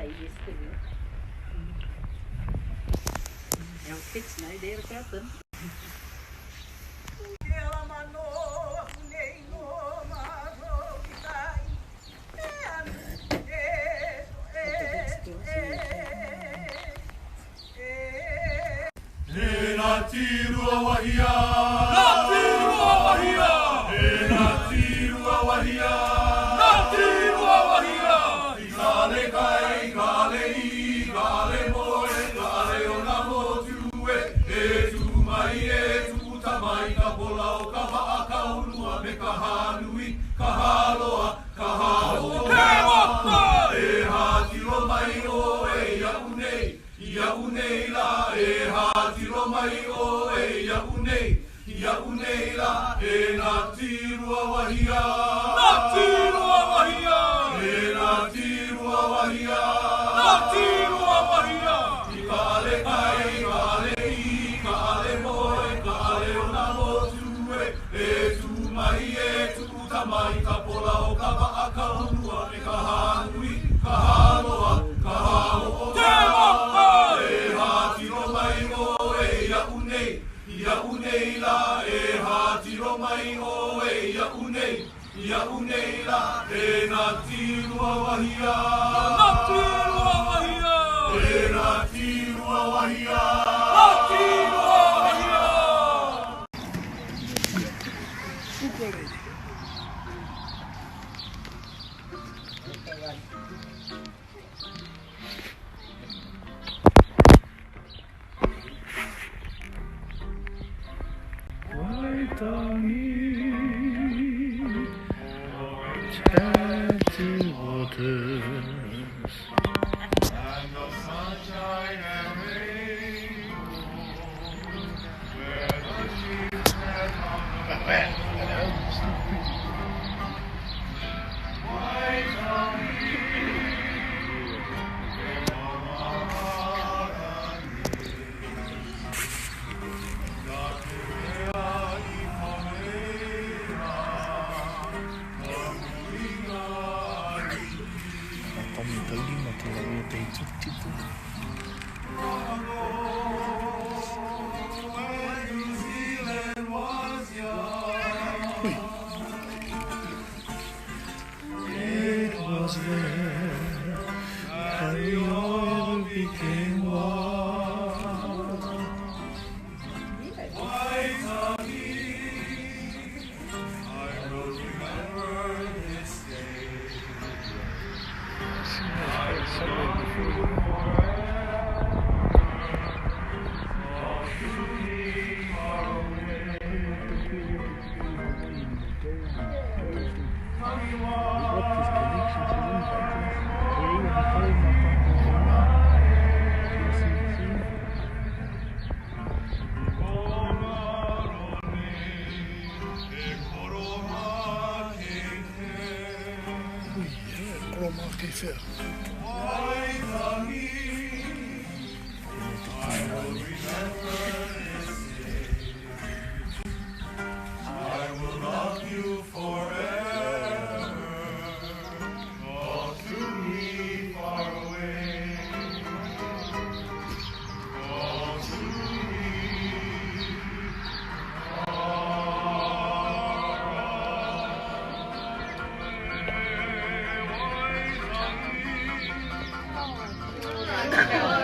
playlist gibi. Ja, fiks nej, det är katten. Tirua wahia, tirua wahia, tirua wahia, tirua wahia. Gale kai, gale I, gale moe, gale o na motue. Tu mai tu tamai ka pola o ka haa ka unua me ka hanui, ka haloa, ka haloa. Ha tiro mai o ia unei la ha tiro mai o ia unei la na tirua wahia, na tirua wahia, na tirua wahia, na tirua wahia. Kale kai, kale I, kale moe, kale o na motue. Tu mai tu tamai ka pola o ka waa ka honua me ka hanui, ka haloa, ka haloa. Ia unei la ha tiro mai o ia unei la na tirua wahia, na tirua wahia, na tirua wahia, na tirua wahia. Chanting waters And the sunshine and rainbow, where the sheep stand on the white on Talima talaga tayo tito. It was there that the oil became wine. white on I will remember this day. I will love you forever, call to me far away, call to me far away.